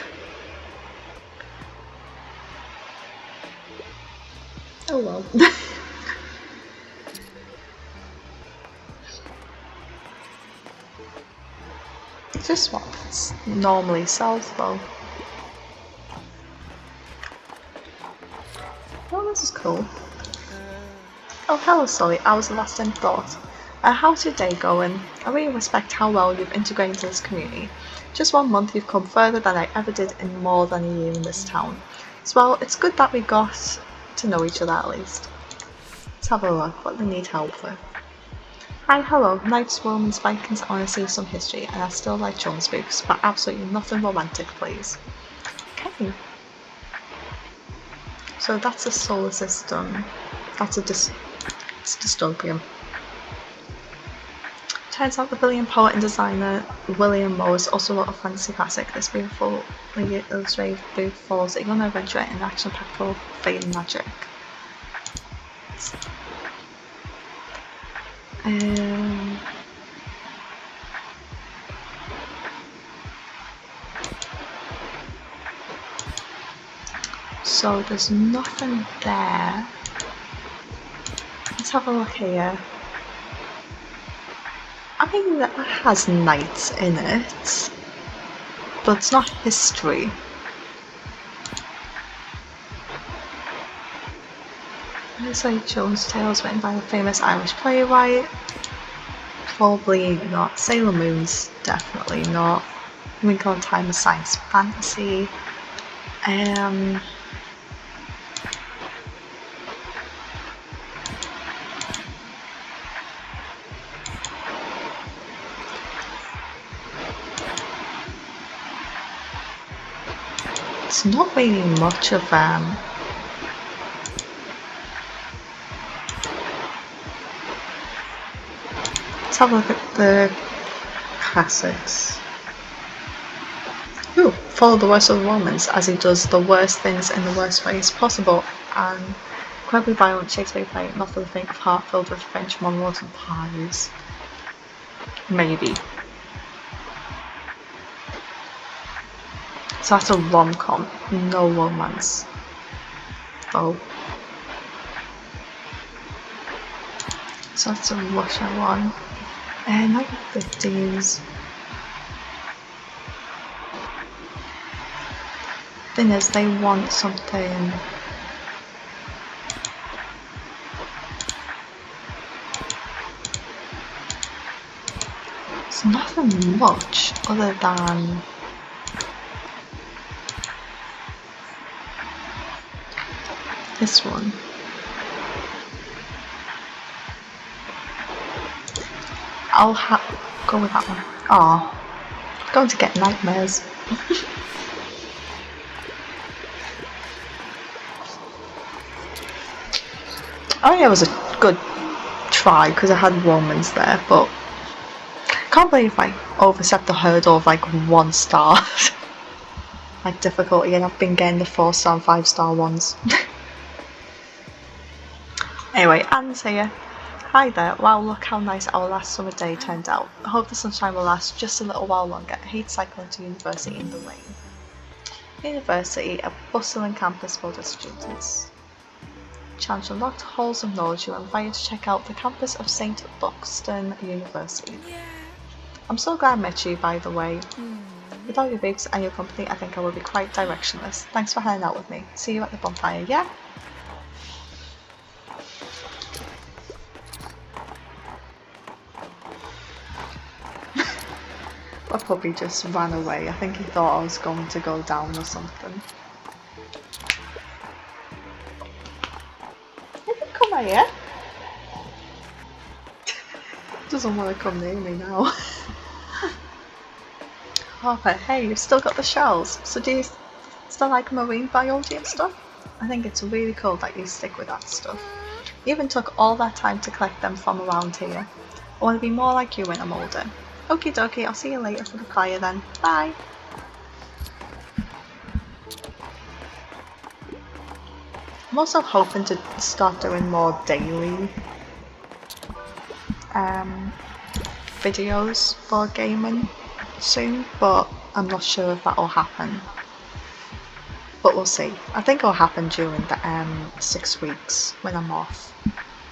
Oh well. Just what it's normally sells though. Oh, this is cool. Oh, hello, Sully. I was lost in thought. How's your day going? I really respect how well you've integrated into this community. Just 1 month, you've come further than I ever did in more than a year in this town. As well, it's good that we got to know each other at least. Let's have a look. What do they need help with? Hi, hello. Knights, Romans, Vikings, I want to see some history, and I still like children's books, but absolutely nothing romantic, please. Okay. So that's a solar system. That's it's dystopian. Turns out the brilliant poet and designer William Morris also wrote a fantasy classic. This beautifully illustrated book follows a young adventurer in action-packed world of fate and magic. So there's nothing there. Let's have a look here. I mean, that has knights in it, but it's not history. It's like children's tales written by a famous Irish playwright. Probably not. Sailor Moon's definitely not. Wrinkle in Time is science fantasy. It's not really much of let's have a look at the classics. Ooh, follow the worst of the Romans as he does the worst things in the worst ways possible, and incredibly violent Shakespeare play, not for the faint of heart, filled with French monologues and pies. Maybe. So that's a rom-com, no romance. Oh. So that's a Russian one. 1950s. Thing is, they want something. It's nothing much other than this one. I'll go with that one. Oh, going to get nightmares. Oh yeah, it was a good try because I had Romans there, but I can't believe I overstepped the hurdle of like 1 star. Like difficulty, and I've been getting the 4-star and 5-star ones. Anyway, Anne's here. Hi there. Wow, look how nice our last summer day turned out. I hope the sunshine will last just a little while longer. I hate cycling to university in the rain. University, a bustling campus full of students. Challenge unlocked, halls of knowledge. You are invited to check out the campus of St. Buxton University. Yeah. I'm so glad I met you, by the way. Without your books and your company, I think I will be quite directionless. Thanks for hanging out with me. See you at the bonfire, yeah? My puppy just ran away. I think he thought I was going to go down or something. You can come here. Doesn't want to come near me now. carpet. Hey, you've still got the shells. So do you still like marine biology and stuff? I think it's really cool that you stick with that stuff. You even took all that time to collect them from around here. I want to be more like you when I'm older. Okie dokie, I'll see you later for the fire then. Bye! I'm also hoping to start doing more daily videos for gaming soon, but I'm not sure if that will happen. But we'll see. I think it'll happen during the 6 weeks when I'm off,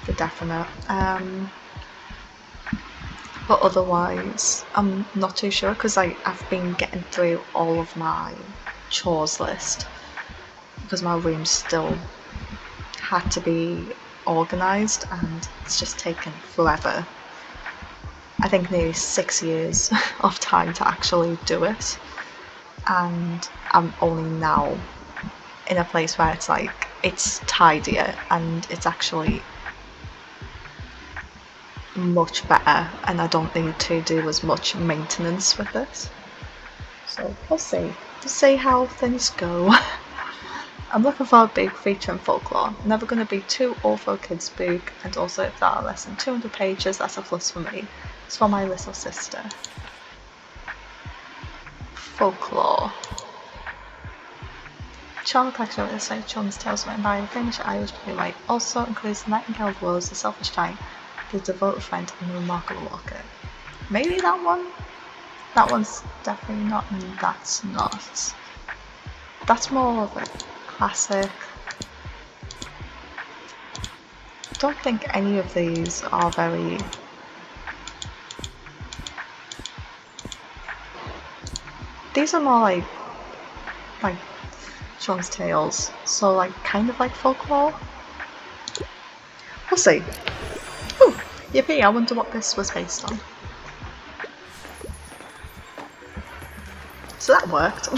for definite. But otherwise, I'm not too sure because I've been getting through all of my chores list because my room still had to be organised and it's just taken forever. I think nearly 6 years of time to actually do it, and I'm only now in a place where it's like it's tidier and it's actually much better and I don't need to do as much maintenance with it. So we'll see how things go. I'm looking for a big feature in folklore. Never going to be too old for a kid's book, and also if there are less than 200 pages, that's a plus for me. It's for my little sister. Folklore. Charlotte collection of illustrated children's tales written by a famous Irish playwright also includes The Nightingale of Woods, The Selfish Giant, The Devoted Friend, and The Remarkable Locket. Maybe that one? That one's definitely not, and that's not. That's more of a classic. I don't think any of these are very... These are more like children's tales, so like kind of like folklore. We'll see. Ooh, yippee, I wonder what this was based on. So that worked.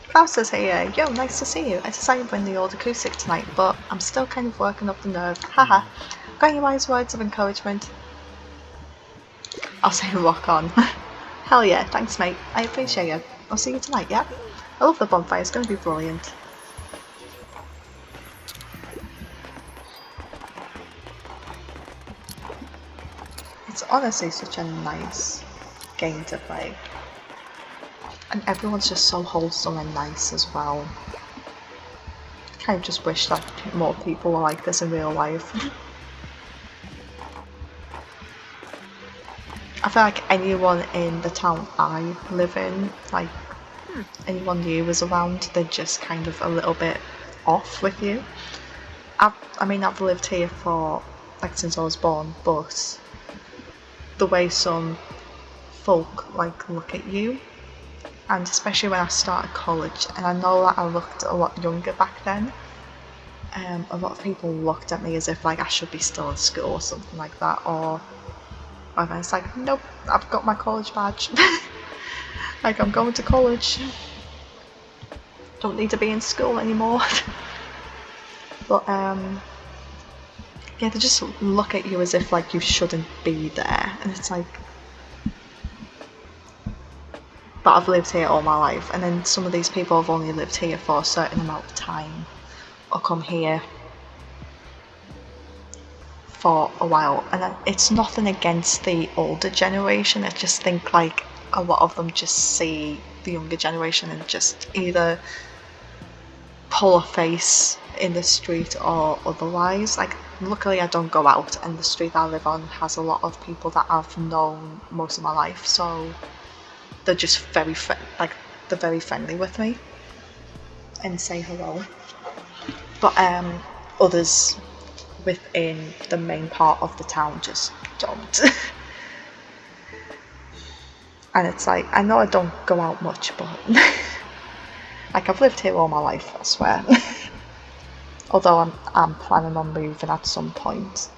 Klaus is here. Yo, nice to see you. I decided to bring the old acoustic tonight, but I'm still kind of working up the nerve. Haha. Got any wise words of encouragement? I'll say rock on. Hell yeah, thanks mate. I appreciate it. I'll see you tonight, yeah? I love the bonfire, it's gonna be brilliant. It's honestly such a nice game to play. And everyone's just so wholesome and nice as well. I kind of just wish that more people were like this in real life. I feel like anyone in the town I live in, like anyone new was around, they're just kind of a little bit off with you. I've lived here for like since I was born, but the way some folk like look at you, and especially when I started college, and I know that I looked a lot younger back then, a lot of people looked at me as if like I should be still in school or something like that, or whatever. It's like, nope, I've got my college badge. Like, I'm going to college. Don't need to be in school anymore. But yeah, they just look at you as if like you shouldn't be there, and it's like, but I've lived here all my life, and then some of these people have only lived here for a certain amount of time, or come here for a while, and it's nothing against the older generation. I just think like a lot of them just see the younger generation and just either pull a face in the street or otherwise. Like, luckily I don't go out, and the street I live on has a lot of people that I've known most of my life, so they're just very they're very friendly with me and say hello. But others within the main part of the town just don't. And it's like, I know I don't go out much, but like, I've lived here all my life, I swear. Although I'm planning on moving at some point,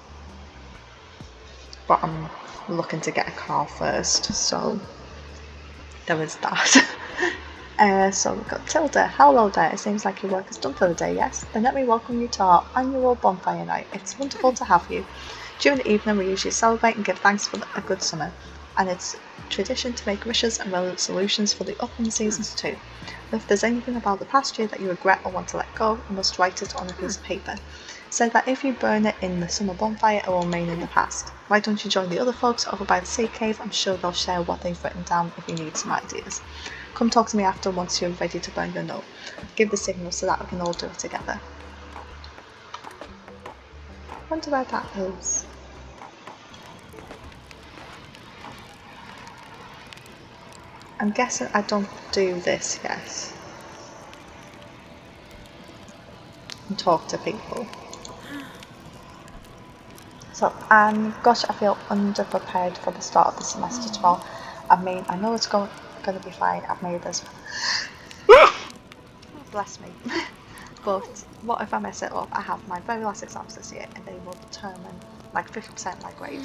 but I'm looking to get a car first, so there is that. So we've got Tilda. Hello there, it seems like your work is done for the day, yes? Then let me welcome you to our annual bonfire night. It's wonderful to have you. During the evening we usually celebrate and give thanks for a good summer. and it's tradition to make wishes and resolutions for the upcoming seasons too. If there's anything about the past year that you regret or want to let go, you must write it on a piece of paper. Say that if you burn it in the summer bonfire, it will remain in the past. Why don't you join the other folks over by the sea cave? I'm sure they'll share what they've written down if you need some ideas. Come talk to me after once you're ready to burn your note. Give the signal so that we can all do it together. Wonder where that is. I'm guessing I don't do this yet. And talk to people. So, gosh, I feel underprepared for the start of the semester 12. I know it's going to be fine. I've made this. Bless me. But what if I mess it up? I have my very last exams this year and they will determine like 50% my grade.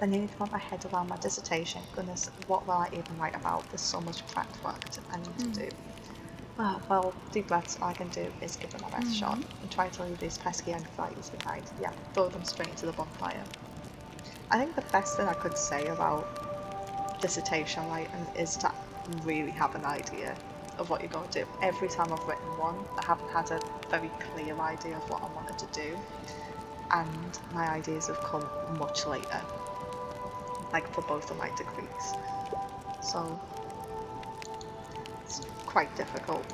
Then I need to put my head around my dissertation. Goodness, what will I even write about? There's so much prep work I need to do. Oh, well, deep breaths, all I can do is give it my best shot and try to leave these pesky anxieties behind. Yeah, throw them straight into the bonfire. I think the best thing I could say about dissertation writing is to really have an idea of what you're going to do. Every time I've written one, I haven't had a very clear idea of what I wanted to do, and my ideas have come much later, like for both of my degrees. So it's quite difficult.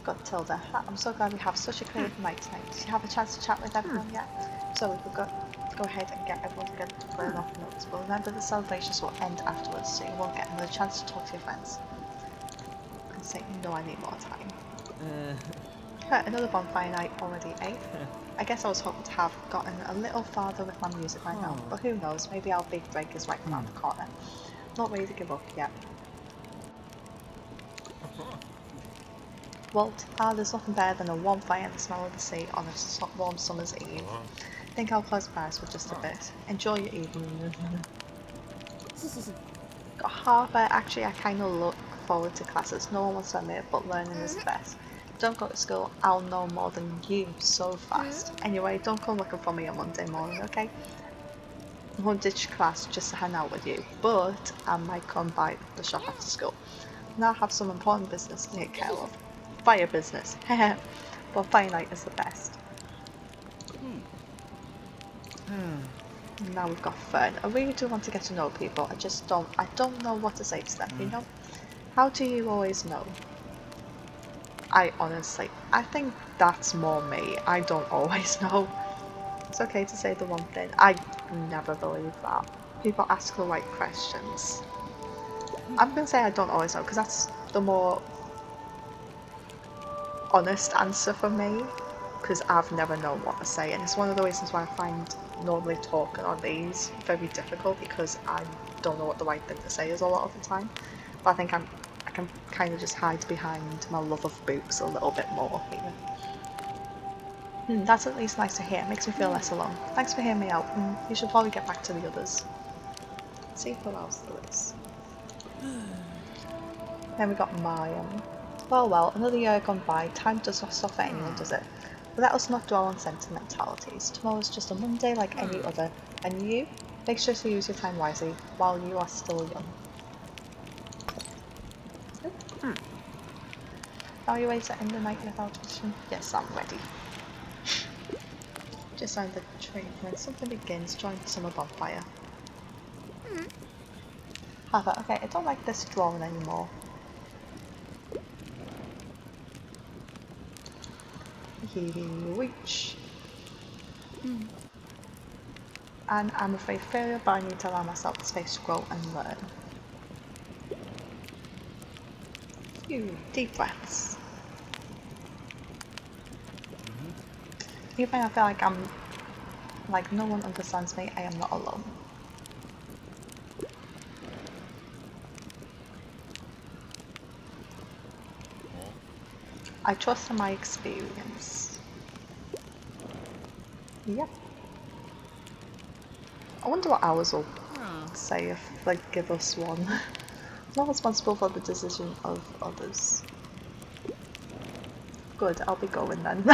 Got Tilda. I'm so glad we have such a clear night tonight. Did you have a chance to chat with everyone yet? So we could go ahead and get everyone together to burn off notes. But remember, the celebrations will end afterwards, so you won't get another chance to talk to your friends. And say, no, I need more time. Another bonfire night already, eh? I guess I was hoping to have gotten a little farther with my music by now, but who knows, maybe our big break is right around the corner. Not ready to give up yet. Walt, there's nothing better than a warm fire and the smell of the sea on a warm summer's eve. I think I'll close my eyes for just a bit. Enjoy your evening. Harbour, actually I kind of look forward to classes. No one wants to admit it, but learning is the best. Don't go to school, I'll know more than you so fast. Anyway, don't come looking for me on Monday morning, okay? I won't ditch class just to hang out with you, but I might come by the shop after school. Now I have some important business to take care of. Fire business, but fire night is the best. Now we've got Fern. I really do want to get to know people. I don't know what to say to them, you know? How do you always know? I think that's more me. I don't always know. It's okay to say the one thing. I never believe that. People ask the right questions. I'm gonna say I don't always know, because that's the more honest answer for me, because I've never known what to say, and it's one of the reasons why I find normally talking on these very difficult, because I don't know what the right thing to say is a lot of the time. But I think I can kind of just hide behind my love of books a little bit more here. That's at least nice to hear. It makes me feel less alone. Thanks for hearing me out. You should probably get back to the others. Let's see who else there is. Then we got Mariam. Well, another year gone by. Time does not stop for anyone, does it? But let us not dwell on sentimentalities. Tomorrow's just a Monday like any other. And you? Make sure to use your time wisely while you are still young. Are you ready to end the night without question? Yes, I'm ready. Just on the train. When something begins, join the summer bonfire. However, okay, I don't like this drawing anymore. Reach. And I'm afraid failure, but I need to allow myself the space to grow and learn. Deep breaths. Even I feel like no one understands me, I am not alone. I trust in my experience. Yep. I wonder what ours will say if they give us one. Not responsible for the decision of others. Good, I'll be going then.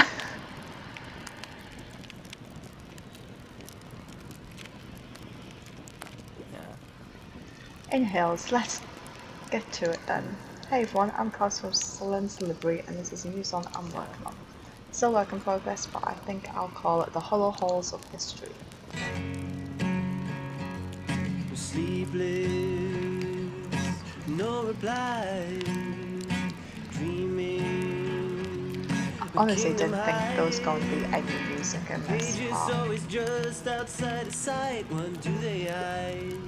Inhales, let's get to it then. Hey everyone, I'm Carlos from Salon's Delivery and this is a new song I'm working on. Still work in progress, but I think I'll call it the Hollow Halls of History. Sleepless, no reply, dreaming. I honestly didn't think there was going to be any music in this part. Always just outside of sight. What do they hide?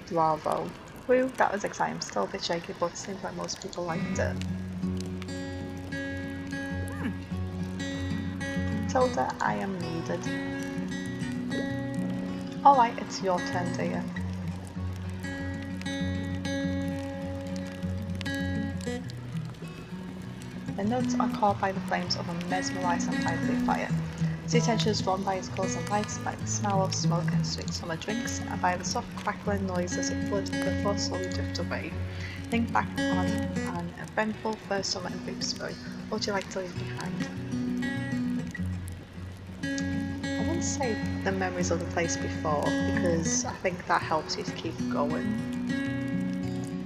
Bravo. Woo, that was exciting. Still a bit shaky, but seems like most people liked it. Tilda, I am needed. Alright, it's your turn, dear. The notes are caught by the flames of a mesmerizing lively fire. His attention is drawn by his clothes and lights, by the smell of smoke and sweet summer drinks, and by the soft crackling noises of wood before slowly drift away. Think back on an eventful first summer in Bookshop. What would you like to leave behind? I wouldn't say the memories of the place before, because I think that helps you to keep going.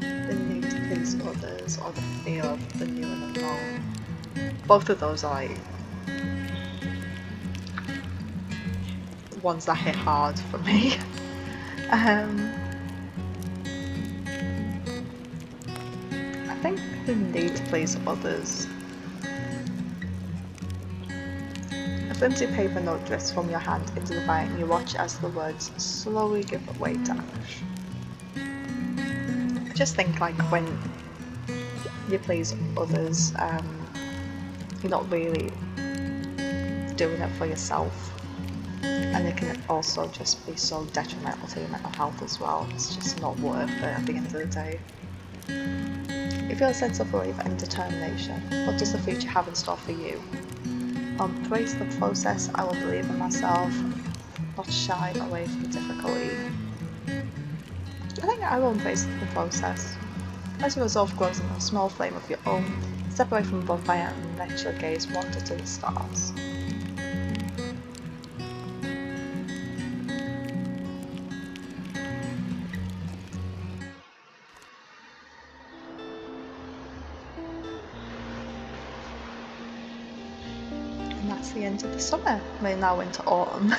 The need to please others, or the fear of the new and unknown. Both of those are like ones that hit hard for me. I think the need to please others. A flimsy paper note drifts from your hand into the fire and you watch as the words slowly give way to ash. I just think like when you please others, you're not really doing it for yourself. And it can also just be so detrimental to your mental health as well. It's just not worth it at the end of the day. You feel a sense of relief and determination. What does the future have in store for you? Embrace the process. I will believe in myself, not shy away from difficulty. I think I will embrace the process. As your resolve grows in a small flame of your own, step away from the bonfire and let your gaze wander to the stars. And that's the end of the summer. We're now into autumn.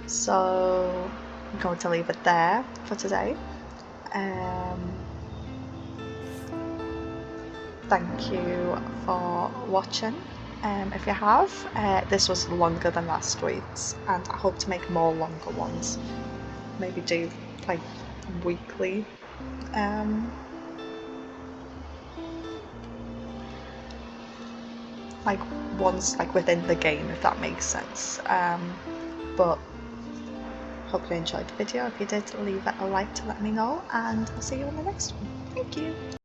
So I'm going to leave it there for today. Thank you for watching. If you have, this was longer than last week's, and I hope to make more longer ones. Maybe do like weekly. Like ones like within the game, if that makes sense. But hope you enjoyed the video. If you did, leave it a like to let me know, and I'll see you in the next one. Thank you.